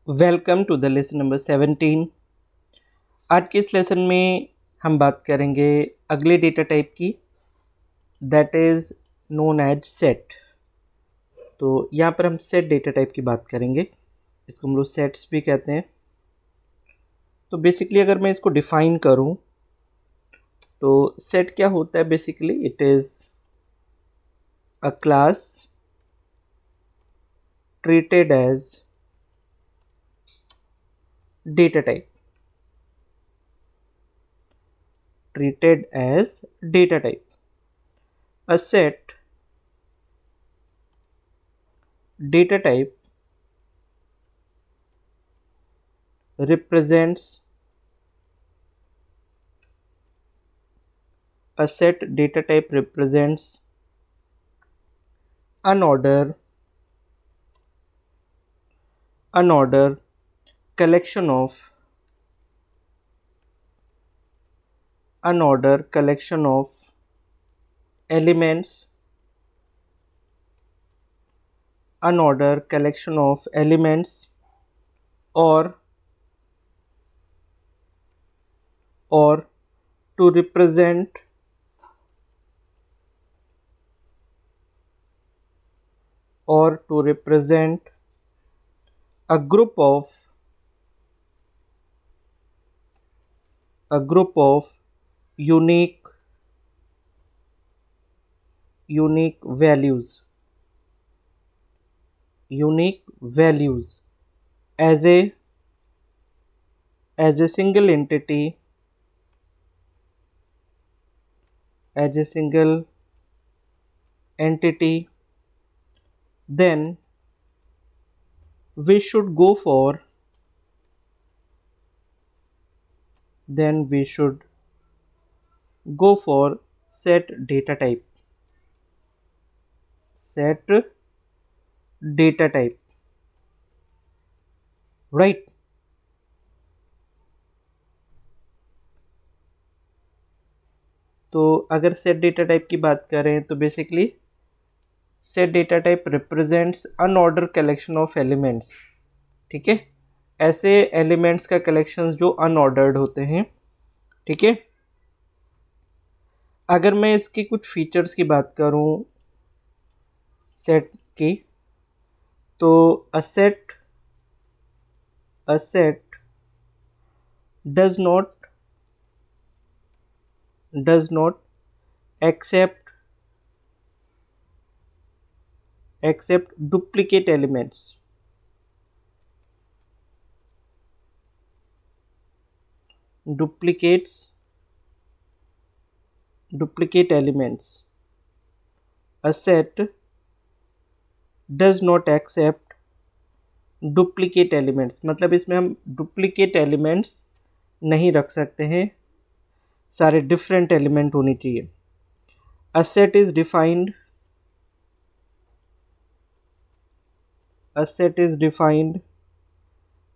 Welcome to the lesson number 17। आज के इस लेसन में हम बात करेंगे अगले डेटा टाइप की, that is known as set. तो यहाँ पर हम सेट डेटा टाइप की बात करेंगे, इसको हम लोग सेट्स भी कहते हैं। तो बेसिकली अगर मैं इसको डिफ़ाइन करूँ तो सेट क्या होता है? Basically it is a class treated as data type, treated as data type. A set data type represents unordered collection of elements or to represent a group of unique values as a single entity, then we should go for set data type. Right. तो अगर set data type की बात करें तो basically set data type represents unordered collection of elements. ठीक है, ऐसे elements का कलेक्शंस जो अनऑर्डर्ड होते हैं। ठीक है, अगर मैं इसकी कुछ फीचर्स की बात करूं सेट की, तो a set does not accept duplicate elements. Duplicate elements. A set does not accept duplicate elements, मतलब इसमें हम duplicate elements नहीं रख सकते हैं, सारे different element होनी चाहिए। A set is defined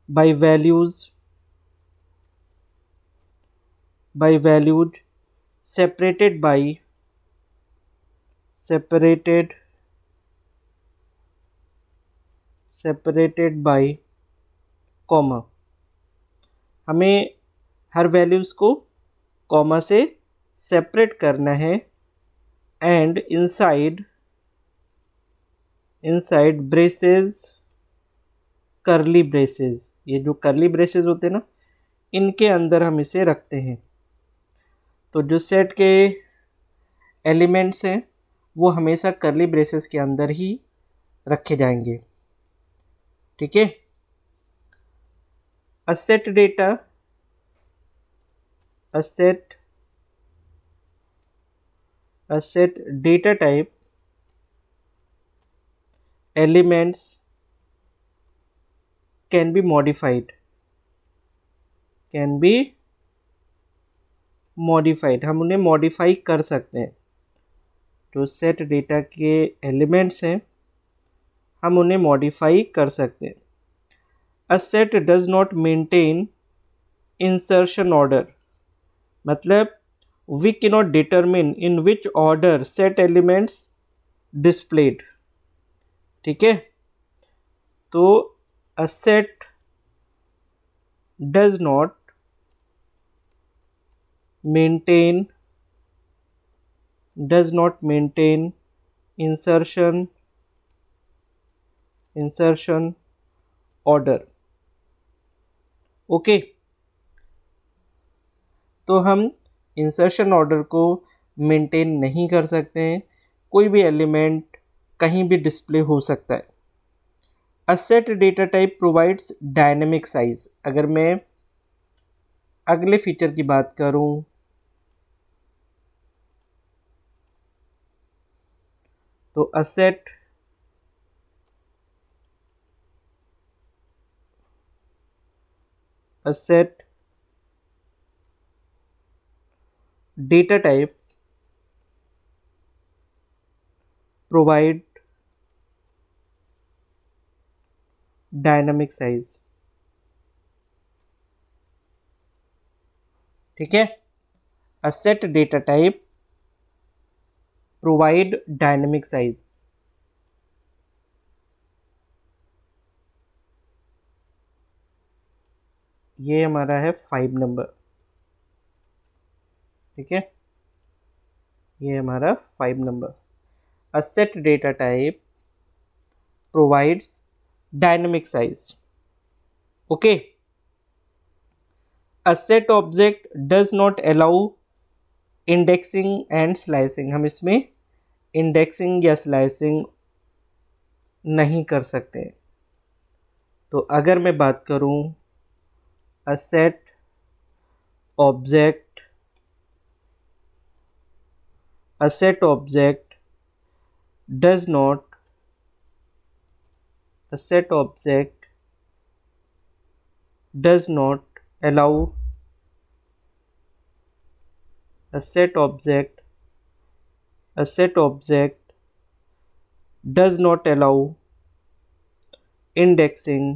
by values separated by comma. हमें हर वैल्यूज़ को कॉमा से सेपरेट करना है एंड इनसाइड ब्रेसेस, करली ब्रेसेस, ये जो करली ब्रेसेस होते हैं ना, इनके अंदर हम इसे रखते हैं। तो जो सेट के एलिमेंट्स हैं वो हमेशा करली ब्रेसेस के अंदर ही रखे जाएंगे। ठीक है, a set data type elements can be modified, हम उन्हें मॉडिफाई कर सकते हैं। जो सेट डेटा के एलिमेंट्स हैं हम उन्हें मॉडिफाई कर सकते हैं। A set does not maintain insertion order, मतलब we cannot determine in which order set elements displayed. ठीक है, तो a set does not maintain insertion order. Okay, तो हम इंसर्शन ऑर्डर को मेंटेन नहीं कर सकते हैं, कोई भी एलिमेंट कहीं भी डिस्प्ले हो सकता है। A set data type provides dynamic size. अगर मैं अगले फीचर की बात करूं तो a set data type provide dynamic size. ठीक है, a set data type provide dynamic size. ये हमारा है 5 नंबर। ठीक है, ये हमारा 5 number. A set data type provides dynamic size. Okay, a set object does not allow indexing and slicing. हम इसमें इंडेक्सिंग या स्लाइसिंग नहीं कर सकते। तो अगर मैं बात करूं a set object does not allow a set object does not allow indexing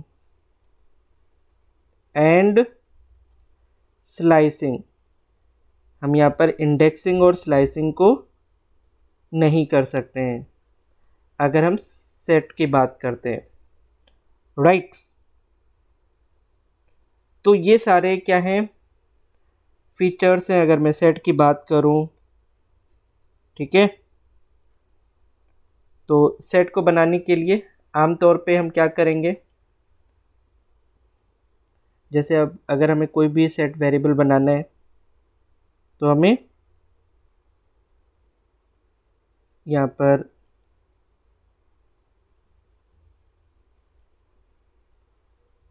and slicing। हम यहाँ पर इंडेक्सिंग और स्लाइसिंग को नहीं कर सकते हैं अगर हम सेट की बात करते हैं, राइट। तो ये सारे क्या हैं, फीचर्स हैं अगर मैं सेट की बात करूं। ठीक है, तो सेट को बनाने के लिए आमतौर पे हम क्या करेंगे, जैसे अब अगर हमें कोई भी सेट वेरिएबल बनाना है तो हमें यहाँ पर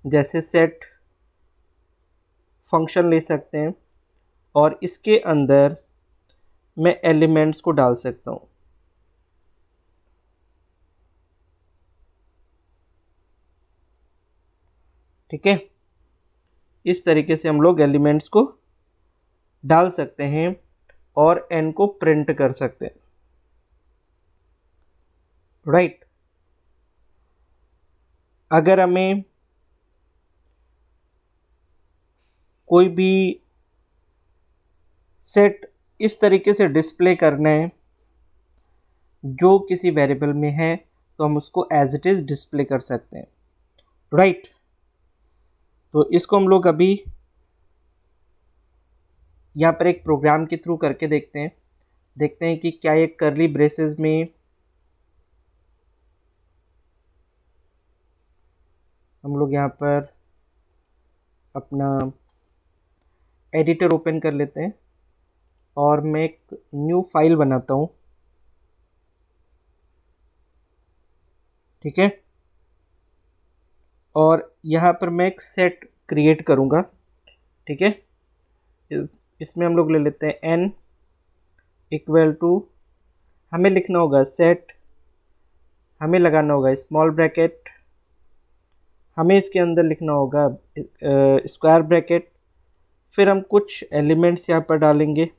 जैसे सेट फंक्शन ले सकते हैं और इसके अंदर मैं एलिमेंट्स को डाल सकता हूँ। ठीक है, इस तरीके से हम लोग एलिमेंट्स को डाल सकते हैं और n को प्रिंट कर सकते हैं, राइट। अगर हमें कोई भी सेट इस तरीके से डिस्प्ले करना है जो किसी वेरिएबल में है तो हम उसको एज इट इज़ डिस्प्ले कर सकते हैं, राइट। तो इसको हम लोग अभी यहाँ पर एक प्रोग्राम के थ्रू करके देखते हैं कि क्या एक कर्ली ब्रेसेस में हम लोग यहाँ पर अपना एडिटर ओपन कर लेते हैं और मैं एक न्यू फाइल बनाता हूँ। ठीक है, और यहाँ पर मैं एक सेट क्रिएट करूँगा। ठीक है, इसमें हम लोग ले लेते हैं n इक्वल टू, हमें लिखना होगा सेट, हमें लगाना होगा स्मॉल ब्रैकेट, हमें इसके अंदर लिखना होगा स्क्वायर ब्रैकेट, फिर हम कुछ एलिमेंट्स यहाँ पर डालेंगे।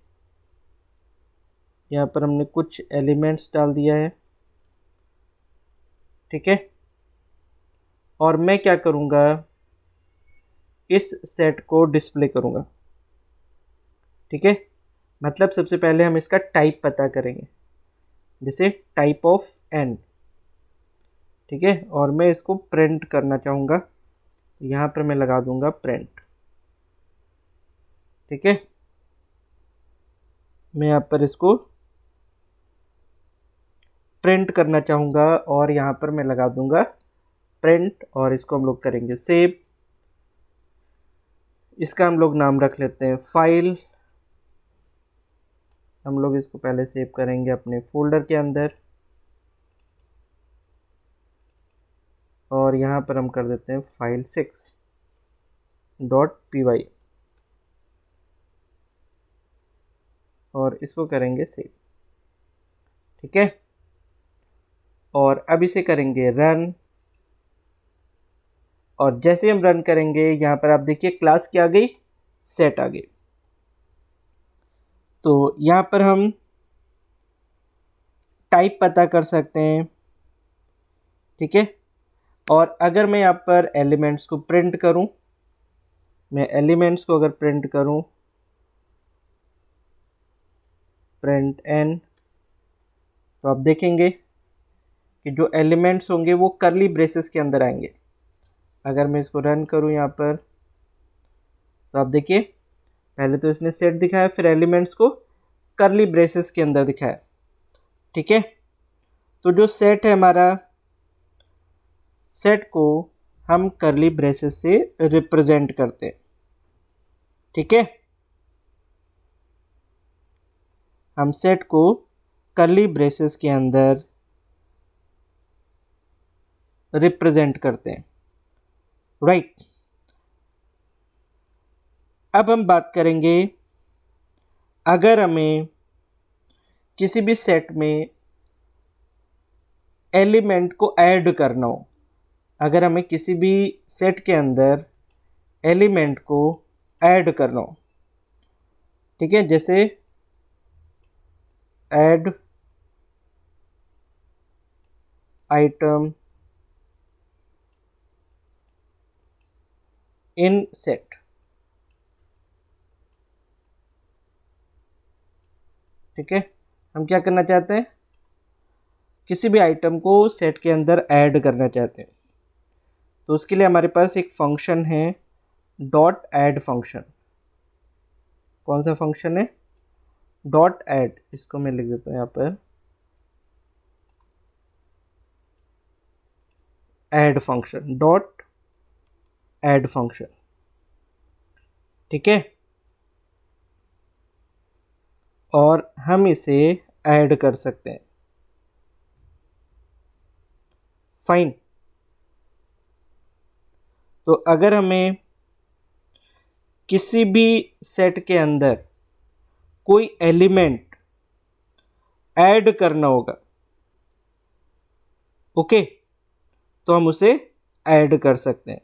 यहाँ पर हमने कुछ एलिमेंट्स डाल दिया है। ठीक है, और मैं क्या करूँगा, इस सेट को डिस्प्ले करूँगा। ठीक है, मतलब सबसे पहले हम इसका टाइप पता करेंगे, जैसे टाइप ऑफ n। ठीक है, और मैं इसको प्रिंट करना चाहूँगा, यहाँ पर मैं लगा दूँगा प्रिंट। ठीक है, मैं यहाँ पर इसको प्रिंट करना चाहूँगा और यहाँ पर मैं लगा दूंगा प्रिंट और इसको हम लोग करेंगे सेव। इसका हम लोग नाम रख लेते हैं फाइल। हम लोग इसको पहले सेव करेंगे अपने फोल्डर के अंदर और यहाँ पर हम कर देते हैं फाइल 6.py और इसको करेंगे सेव। ठीक है, और अब इसे करेंगे रन और जैसे हम रन करेंगे यहाँ पर आप देखिए क्लास क्या आ गई, सेट आ गई। तो यहाँ पर हम टाइप पता कर सकते हैं। ठीक है, और अगर मैं यहाँ पर एलिमेंट्स को प्रिंट करूँ, मैं एलिमेंट्स को अगर प्रिंट करूँ प्रिंट एन, तो आप देखेंगे कि जो एलिमेंट्स होंगे वो करली ब्रेसेस के अंदर आएंगे। अगर मैं इसको रन करूँ यहाँ पर तो आप देखिए पहले तो इसने सेट दिखाया, फिर एलिमेंट्स को करली ब्रेसेस के अंदर दिखाया। ठीक है, तो जो सेट है हमारा, सेट को हम करली ब्रेसेस से रिप्रेजेंट करते हैं। ठीक है, हम सेट को करली ब्रेसेस के अंदर रिप्रेजेंट करते हैं। राइट, अब हम बात करेंगे अगर हमें किसी भी सेट में एलिमेंट को ऐड करना हो, अगर हमें किसी भी सेट के अंदर एलिमेंट को ऐड करना हो। ठीक है, जैसे ऐड आइटम इन सेट। ठीक है, हम क्या करना चाहते हैं, किसी भी आइटम को सेट के अंदर ऐड करना चाहते हैं। तो उसके लिए हमारे पास एक फंक्शन है डॉट ऐड फंक्शन। कौन सा फंक्शन है, डॉट ऐड। इसको मैं लिख देता हूँ यहाँ पर add function, dot add function. ठीक है, और हम इसे ऐड कर सकते हैं। फाइन, तो अगर हमें किसी भी सेट के अंदर कोई एलिमेंट ऐड करना होगा, ओके, तो हम उसे ऐड कर सकते हैं।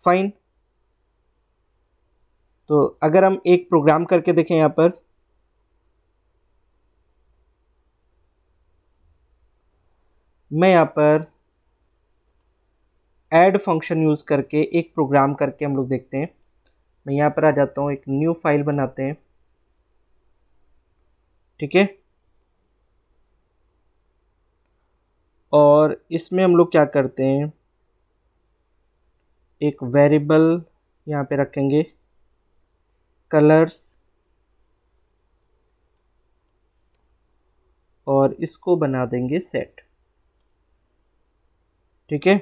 फाइन, तो अगर हम एक प्रोग्राम करके देखें, यहां पर मैं यहां पर ऐड फंक्शन यूज करके एक प्रोग्राम करके हम लोग देखते हैं। मैं यहां पर आ जाता हूं, एक न्यू फाइल बनाते हैं। ठीक है, और इसमें हम लोग क्या करते हैं, एक वेरिएबल यहाँ पे रखेंगे कलर्स और इसको बना देंगे सेट। ठीक है,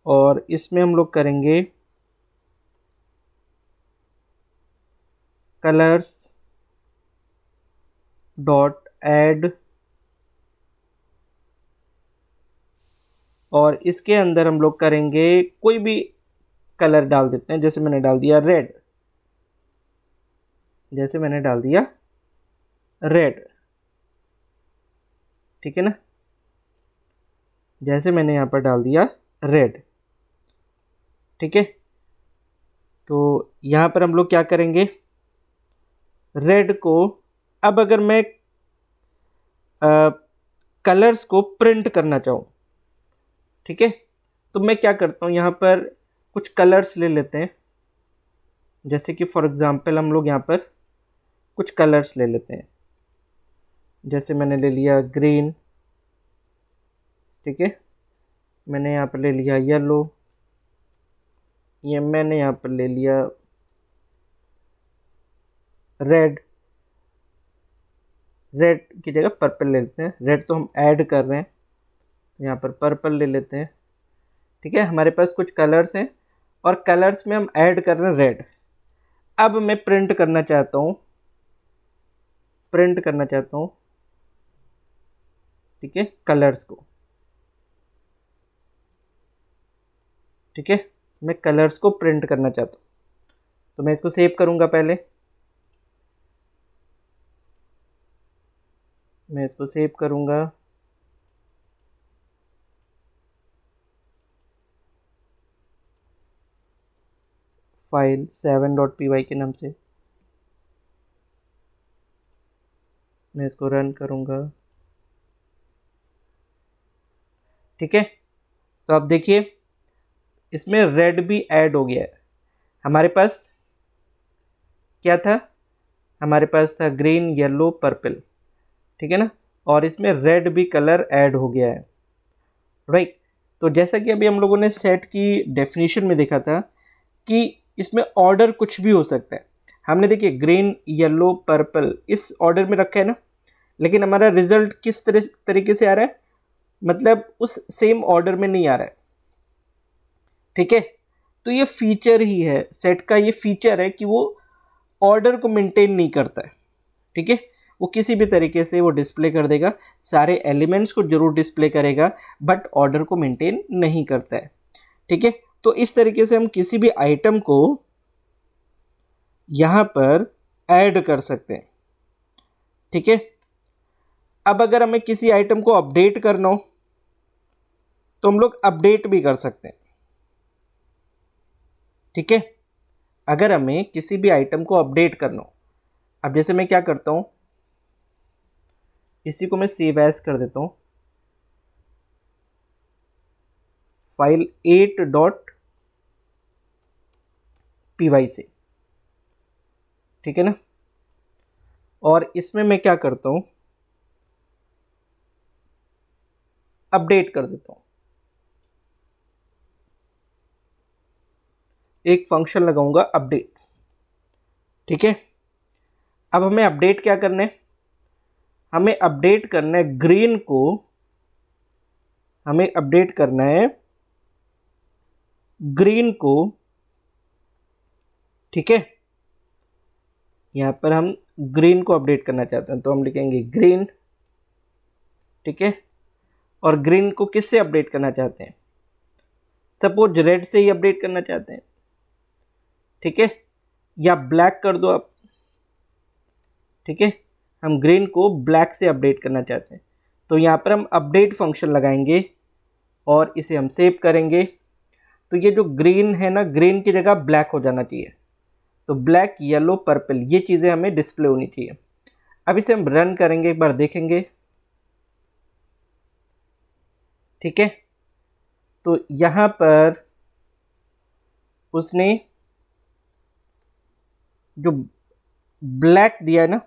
और इसमें हम लोग करेंगे कलर्स डॉट ऐड और इसके अंदर हम लोग करेंगे कोई भी कलर डाल देते हैं। जैसे मैंने डाल दिया रेड, जैसे मैंने डाल दिया रेड। ठीक है ना, जैसे मैंने यहाँ पर डाल दिया रेड। ठीक है, तो यहाँ पर हम लोग क्या करेंगे, रेड को, अब अगर मैं कलर्स को प्रिंट करना चाहूँ, ठीक है, तो मैं क्या करता हूँ, यहाँ पर कुछ कलर्स ले लेते हैं। जैसे कि फॉर एग्जांपल हम लोग यहाँ पर कुछ कलर्स ले लेते हैं। जैसे मैंने ले लिया ग्रीन, ठीक है, मैंने यहाँ पर ले लिया येलो, ये मैंने यहाँ पर ले लिया रेड, रेड की जगह पर्पल ले लेते हैं, रेड तो हम ऐड कर रहे हैं, यहाँ पर पर्पल ले लेते हैं। ठीक है, हमारे पास कुछ कलर्स हैं और कलर्स में हम ऐड कर रहे हैं रेड। अब मैं प्रिंट करना चाहता हूँ, ठीक है, कलर्स को। ठीक है, मैं कलर्स को प्रिंट करना चाहता हूँ, तो मैं इसको सेव करूँगा। पहले मैं इसको सेव करूँगा, फाइल 7.py के नाम से मैं इसको रन करूँगा। ठीक है, तो आप देखिए इसमें रेड भी ऐड हो गया है। हमारे पास क्या था, हमारे पास था ग्रीन, येलो, पर्पल, ठीक है ना, और इसमें रेड भी कलर ऐड हो गया है, राइट। तो जैसा कि अभी हम लोगों ने सेट की डेफिनेशन में देखा था कि इसमें ऑर्डर कुछ भी हो सकता है। हमने देखिए ग्रीन, येलो, पर्पल इस ऑर्डर में रखा है ना, लेकिन हमारा रिजल्ट किस तरीके से आ रहा है, मतलब उस सेम ऑर्डर में नहीं आ रहा है। ठीक है, तो ये फीचर ही है सेट का, ये फीचर है कि वो ऑर्डर को मेंटेन नहीं करता है। ठीक है, वो किसी भी तरीके से वो डिस्प्ले कर देगा, सारे एलिमेंट्स को जरूर डिस्प्ले करेगा, बट ऑर्डर को मेंटेन नहीं करता है। ठीक है, तो इस तरीके से हम किसी भी आइटम को यहां पर ऐड कर सकते हैं। ठीक है, अब अगर हमें किसी आइटम को अपडेट करना हो तो हम लोग अपडेट भी कर सकते हैं। ठीक है, अगर हमें किसी भी आइटम को अपडेट करना हो, अब जैसे मैं क्या करता हूं, इसी को मैं सेव एज कर देता हूं, फाइल 8.py से। ठीक है ना, और इसमें मैं क्या करता हूं, अपडेट कर देता हूं, एक फंक्शन लगाऊंगा अपडेट। ठीक है, अब हमें अपडेट क्या करना है, हमें अपडेट करना है ग्रीन को, हमें अपडेट करना है ग्रीन को। ठीक है, यहां पर हम ग्रीन को अपडेट करना चाहते हैं तो हम लिखेंगे ग्रीन। ठीक है, और ग्रीन को किससे अपडेट करना चाहते हैं, सपोज रेड से ही अपडेट करना चाहते हैं। ठीक है, या ब्लैक कर दो आप। ठीक है, हम ग्रीन को ब्लैक से अपडेट करना चाहते हैं, तो यहाँ पर हम अपडेट फंक्शन लगाएंगे और इसे हम सेव करेंगे। तो ये जो ग्रीन है ना, ग्रीन की जगह ब्लैक हो जाना चाहिए, तो ब्लैक, येलो, पर्पल ये चीज़ें हमें डिस्प्ले होनी चाहिए। अब इसे हम रन करेंगे, एक बार देखेंगे। ठीक है, तो यहाँ पर उसने जो ब्लैक दिया है ना,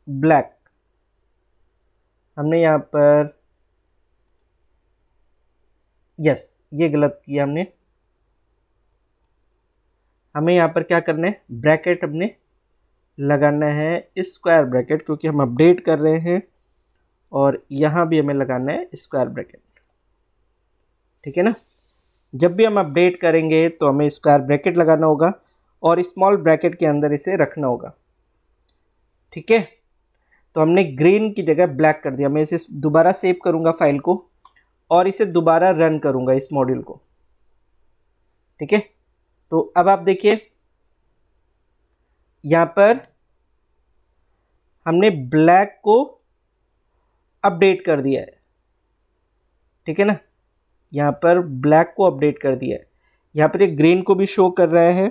ब्लैक, हमने यहाँ पर यस ये गलत किया हमने। हमें यहाँ पर क्या करना है, ब्रैकेट हमने लगाना है स्क्वायर ब्रैकेट, क्योंकि हम अपडेट कर रहे हैं, और यहाँ भी हमें लगाना है स्क्वायर ब्रैकेट। ठीक है ना, जब भी हम अपडेट करेंगे तो हमें स्क्वायर ब्रैकेट लगाना होगा और स्मॉल ब्रैकेट के अंदर इसे रखना होगा। ठीक है, तो हमने ग्रीन की जगह ब्लैक कर दिया। मैं इसे दोबारा सेव करूंगा फाइल को और इसे दोबारा रन करूंगा इस मॉड्यूल को। ठीक है, तो अब आप देखिए यहां पर हमने ब्लैक को अपडेट कर दिया है। ठीक है ना, यहां पर ब्लैक को अपडेट कर दिया है, यहां पर एक ग्रीन को भी शो कर रहा है।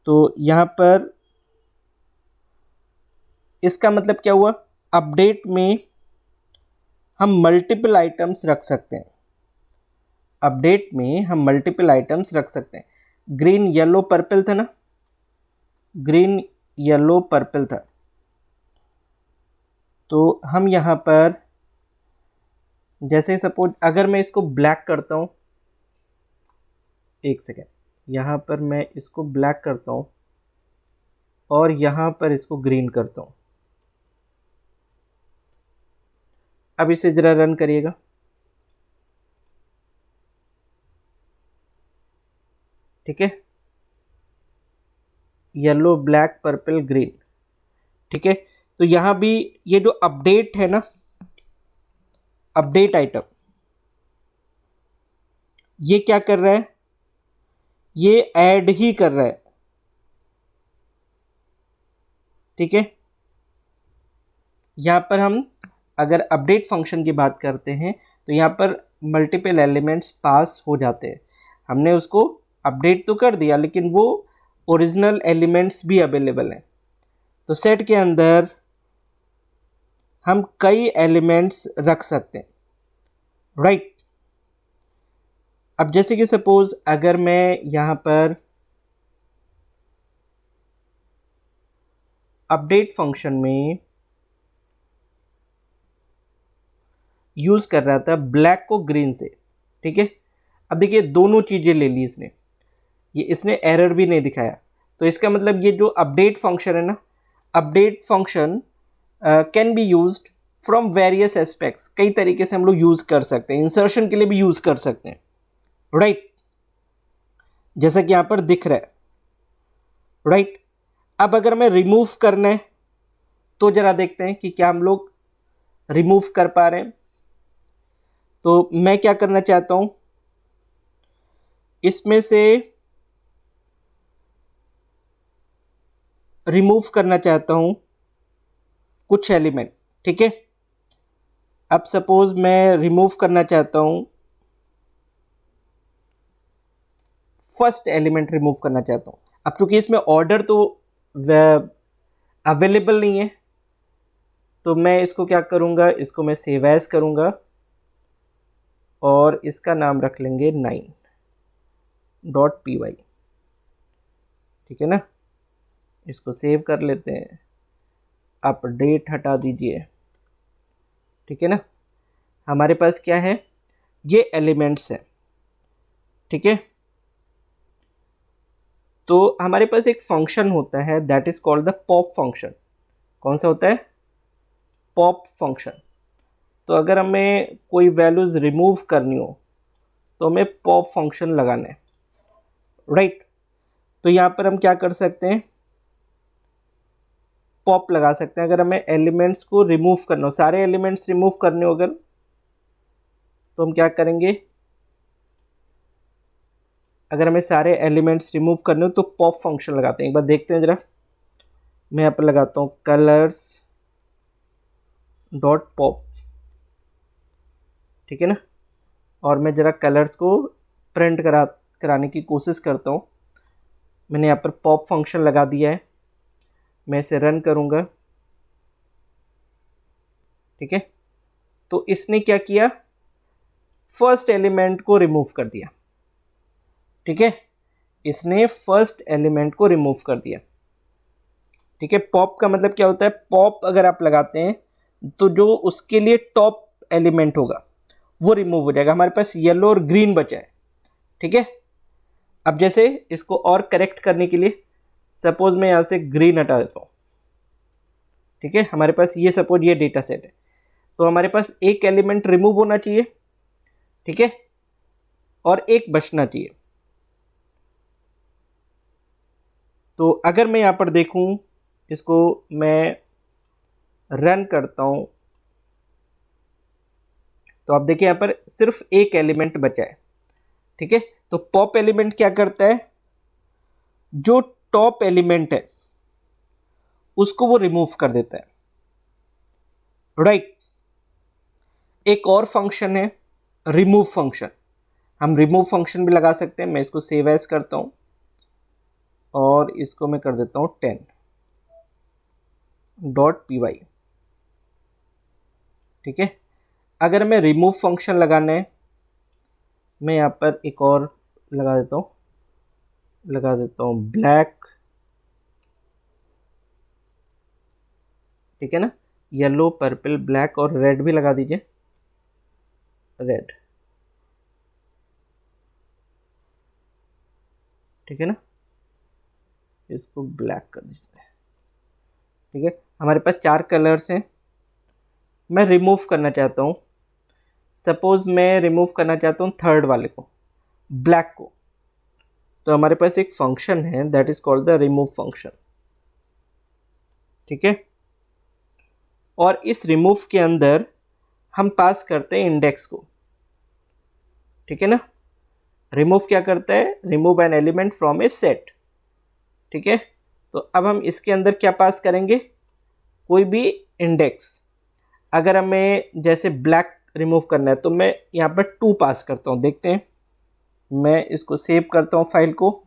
तो यहां पर इसका मतलब क्या हुआ, अपडेट में हम मल्टीपल आइटम्स रख सकते हैं। अपडेट में हम मल्टीपल आइटम्स रख सकते हैं। ग्रीन, येलो, पर्पल था ना, ग्रीन, येलो, पर्पल था, तो हम यहाँ पर जैसे सपोज अगर मैं इसको ब्लैक करता हूँ एक सेकेंड, यहाँ पर मैं इसको ब्लैक करता हूँ और यहाँ पर इसको ग्रीन करता हूँ। अब इसे ज़रा रन करिएगा। ठीक है, येलो ब्लैक पर्पल ग्रीन। ठीक है, तो यहाँ भी ये जो अपडेट है ना, अपडेट आइटम, ये क्या कर रहा है, ये ऐड ही कर रहा है। ठीक है, यहाँ पर हम अगर अपडेट फंक्शन की बात करते हैं तो यहाँ पर मल्टीपल एलिमेंट्स पास हो जाते हैं। हमने उसको अपडेट तो कर दिया लेकिन वो ओरिजिनल एलिमेंट्स भी अवेलेबल हैं। तो सेट के अंदर हम कई एलिमेंट्स रख सकते हैं, राइट। अब जैसे कि सपोज अगर मैं यहाँ पर अपडेट फंक्शन में यूज़ कर रहा था ब्लैक को ग्रीन से, ठीक है। अब देखिए दोनों चीज़ें ले ली इसने, ये इसने एरर भी नहीं दिखाया। तो इसका मतलब ये जो अपडेट फंक्शन है ना, update function can be used from various aspects. कई तरीके से हम लोग यूज़ कर सकते हैं, इंसर्शन के लिए भी यूज़ कर सकते हैं, राइट। जैसा कि यहाँ पर दिख रहा है, राइट। अब अगर मैं रिमूव करना है तो ज़रा देखते हैं कि क्या हम लोग रिमूव कर पा रहे हैं। तो मैं क्या करना चाहता हूँ, इसमें से रिमूव करना चाहता हूँ कुछ एलिमेंट, ठीक है। अब सपोज मैं रिमूव करना चाहता हूँ, फर्स्ट एलिमेंट रिमूव करना चाहता हूँ। अब चूंकि इसमें ऑर्डर तो अवेलेबल नहीं है, तो मैं इसको क्या करूँगा, इसको मैं सेव एज करूँगा और इसका नाम रख लेंगे 9.py। ठीक है ना, इसको सेव कर लेते हैं, अपडेट हटा दीजिए। ठीक है ना, हमारे पास क्या है, ये एलिमेंट्स है। ठीक है, तो हमारे पास एक फंक्शन होता है that is called the pop function. कौन सा होता है, पॉप फंक्शन। तो अगर हमें कोई वैल्यूज रिमूव करनी हो तो हमें पॉप फंक्शन लगाना है, राइट। तो यहाँ पर हम क्या कर सकते हैं, पॉप लगा सकते हैं। अगर हमें एलिमेंट्स को रिमूव करना हो, सारे एलिमेंट्स रिमूव करने हो अगर, तो हम क्या करेंगे, अगर हमें सारे एलिमेंट्स रिमूव करने हो तो पॉप फंक्शन लगाते हैं। एक बार देखते हैं जरा, मैं यहाँ पर लगाता हूँ कलर्स डॉट पॉप। ठीक है ना, और मैं ज़रा कलर्स को प्रिंट कराने की कोशिश करता हूँ। मैंने यहाँ पर पॉप फंक्शन लगा दिया है, मैं इसे रन करूँगा। ठीक है, तो इसने क्या किया, फर्स्ट एलिमेंट को रिमूव कर दिया। ठीक है, इसने फर्स्ट एलिमेंट को रिमूव कर दिया। ठीक है, पॉप का मतलब क्या होता है, पॉप अगर आप लगाते हैं तो जो उसके लिए टॉप एलिमेंट होगा वो रिमूव हो जाएगा। हमारे पास येलो और ग्रीन बचा है। ठीक है, अब जैसे इसको और करेक्ट करने के लिए सपोज मैं यहाँ से ग्रीन हटा देता हूँ। ठीक है, हमारे पास ये सपोज ये डेटा सेट है, तो हमारे पास एक एलिमेंट रिमूव होना चाहिए, ठीक है, और एक बचना चाहिए। तो अगर मैं यहाँ पर देखूँ, इसको मैं रन करता हूँ, तो आप देखिए यहाँ पर सिर्फ एक एलिमेंट बचा है। ठीक है, तो पॉप एलिमेंट क्या करता है, जो टॉप एलिमेंट है उसको वो रिमूव कर देता है, राइट। एक और फंक्शन है रिमूव फंक्शन, हम रिमूव फंक्शन भी लगा सकते हैं। मैं इसको सेव एज करता हूँ और इसको मैं कर देता हूँ 10.py। ठीक है, अगर मैं रिमूव फंक्शन लगाना है, मैं यहाँ पर एक और लगा देता हूँ ब्लैक। ठीक है ना, येलो पर्पल ब्लैक और रेड भी लगा दीजिए, रेड। ठीक है ना, इसको ब्लैक कर दीजिए। ठीक है, हमारे पास 4 कलर्स हैं। मैं रिमूव करना चाहता हूँ, सपोज मैं रिमूव करना चाहता हूँ थर्ड वाले को, ब्लैक को। तो हमारे पास एक फंक्शन है that is called the remove function. ठीक है, और इस रिमूव के अंदर हम पास करते हैं इंडेक्स को। ठीक है ना, रिमूव क्या करता है, remove an element from A set. ठीक है, तो अब हम इसके अंदर क्या पास करेंगे, कोई भी इंडेक्स। अगर हमें जैसे ब्लैक रिमूव करना है तो मैं यहाँ पर 2 पास करता हूँ। देखते हैं, मैं इसको सेव करता हूँ फाइल को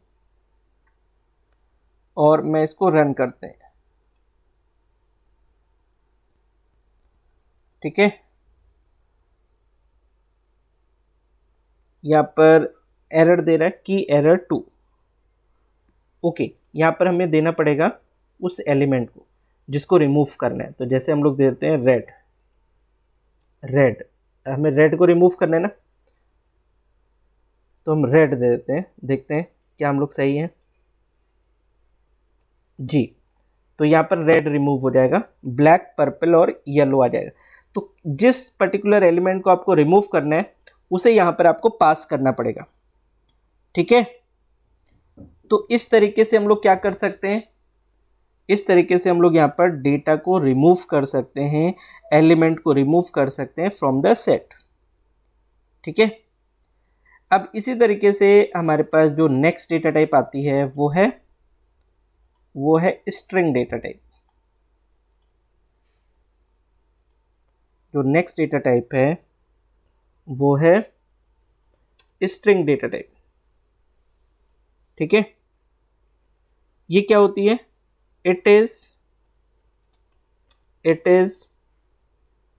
और मैं इसको रन करते हैं। ठीक है, यहाँ पर एरर दे रहा है की एरर 2। ओके, यहाँ पर हमें देना पड़ेगा उस एलिमेंट को जिसको रिमूव करना है। तो जैसे हम लोग देते हैं रेड, रेड हमें रेड को रिमूव करना है ना, तो हम रेड दे देते हैं। देखते हैं क्या हम लोग सही हैं जी। तो यहाँ पर रेड रिमूव हो जाएगा, ब्लैक, पर्पल और येलो आ जाएगा। तो जिस पर्टिकुलर एलिमेंट को आपको रिमूव करना है उसे यहाँ पर आपको पास करना पड़ेगा। ठीक है, तो इस तरीके से हम लोग क्या कर सकते हैं, इस तरीके से हम लोग यहाँ पर डेटा को रिमूव कर सकते हैं, एलिमेंट को रिमूव कर सकते हैं फ्रॉम द सेट। ठीक है, अब इसी तरीके से हमारे पास जो नेक्स्ट डेटा टाइप आती है वो है स्ट्रिंग डेटा टाइप। जो नेक्स्ट डेटा टाइप है वो है स्ट्रिंग डेटा टाइप। ठीक है, ये क्या होती है, it is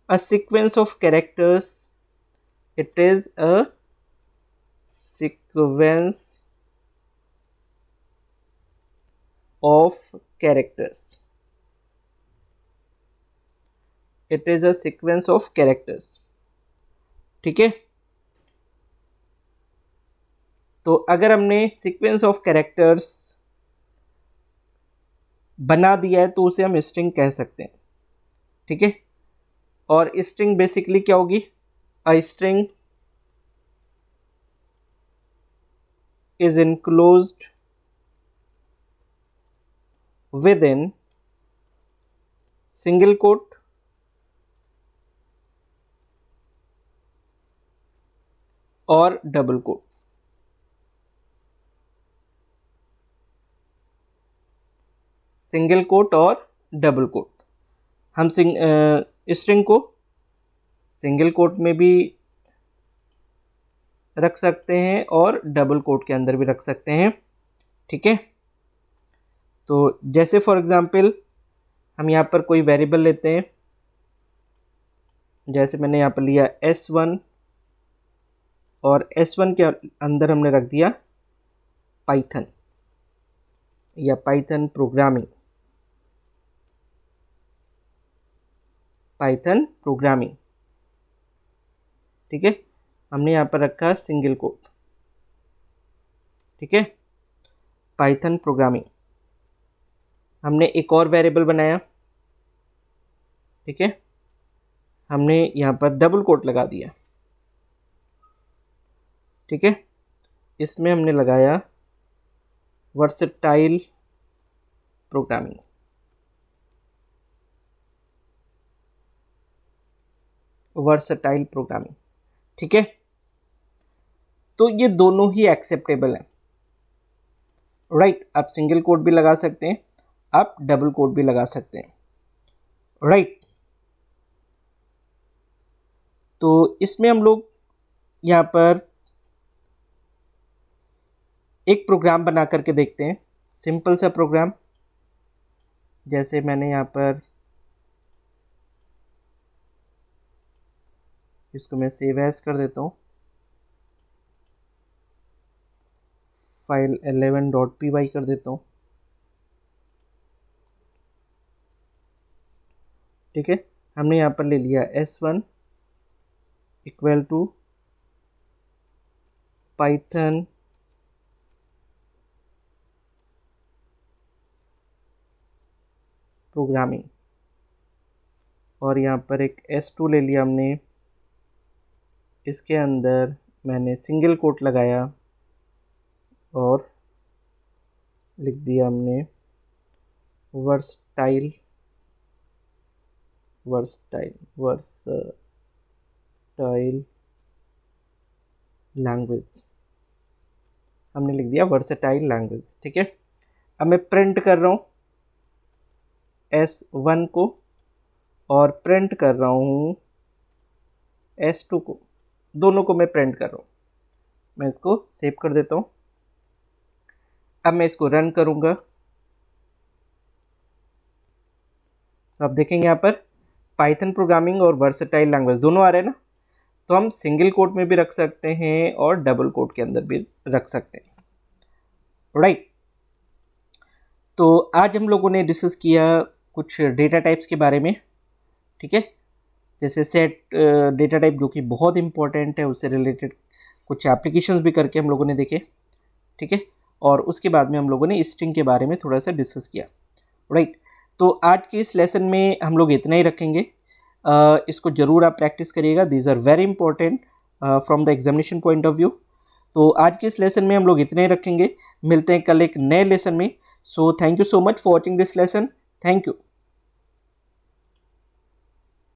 a sequence of characters, it is a sequence of characters, it is a sequence of characters। ठीक है, तो अगर हमने सीक्वेंस ऑफ कैरेक्टर्स बना दिया है तो उसे हम स्ट्रिंग कह सकते हैं। ठीक है, और स्ट्रिंग बेसिकली क्या होगी, a string is enclosed within single quote और डबल कोट। सिंगल कोट और डबल कोट, हम स्ट्रिंग को सिंगल कोट में भी रख सकते हैं और डबल कोट के अंदर भी रख सकते हैं। ठीक है, तो जैसे फॉर एग्जांपल हम यहाँ पर कोई वेरिएबल लेते हैं, जैसे मैंने यहाँ पर लिया S1 और S1 के अंदर हमने रख दिया पाइथन या पाइथन प्रोग्रामिंग, पाइथन प्रोग्रामिंग। ठीक है, हमने यहाँ पर रखा सिंगल कोट। ठीक है, पाइथन प्रोग्रामिंग। हमने एक और वेरिएबल बनाया। ठीक है, हमने यहाँ पर डबल कोट लगा दिया। ठीक है, इसमें हमने लगाया वर्सेटाइल प्रोग्रामिंग। Versatile programming. ठीक है, तो ये दोनों ही एक्सेप्टेबल हैं। राइट, आप सिंगल कोट भी लगा सकते हैं, आप डबल कोट भी लगा सकते हैं। राइट, तो इसमें हम लोग यहाँ पर एक प्रोग्राम बना करके देखते हैं, सिंपल सा प्रोग्राम। जैसे मैंने यहाँ पर इसको मैं सेव एज कर देता हूँ, फाइल 11.py कर देता हूँ। ठीक है, हमने यहाँ पर ले लिया S1 equal to Python programming, और यहाँ पर एक S2 ले लिया हमने, इसके अंदर मैंने सिंगल कोट लगाया और लिख दिया हमने वर्सटाइल लैंग्वेज, हमने लिख दिया वर्सेटाइल लैंग्वेज। ठीक है, अब मैं प्रिंट कर रहा हूँ S1 को और प्रिंट कर रहा हूँ S2 को, दोनों को मैं प्रिंट कर रहा हूँ। मैं इसको सेव कर देता हूँ। अब मैं इसको रन करूँगा, आप देखेंगे यहाँ पर पाइथन प्रोग्रामिंग और वर्सेटाइल लैंग्वेज दोनों आ रहे हैं ना। तो हम सिंगल कोट में भी रख सकते हैं और डबल कोट के अंदर भी रख सकते हैं, राइट। तो आज हम लोगों ने डिस्कस किया कुछ डेटा टाइप्स के बारे में, ठीक है, जैसे सेट डेटा टाइप जो कि बहुत इंपॉर्टेंट है, उससे रिलेटेड कुछ एप्लीकेशंस भी करके हम लोगों ने देखे, ठीक है। और उसके बाद में हम लोगों ने स्ट्रिंग के बारे में थोड़ा सा डिस्कस किया, राइट। तो आज के इस लेसन में हम लोग इतना ही रखेंगे। इसको ज़रूर आप प्रैक्टिस करिएगा, these are very important from the examination point of view. तो आज के इस लेसन में हम लोग इतने ही रखेंगे, मिलते हैं कल एक नए लेसन में। So thank you so much for watching this lesson, thank you.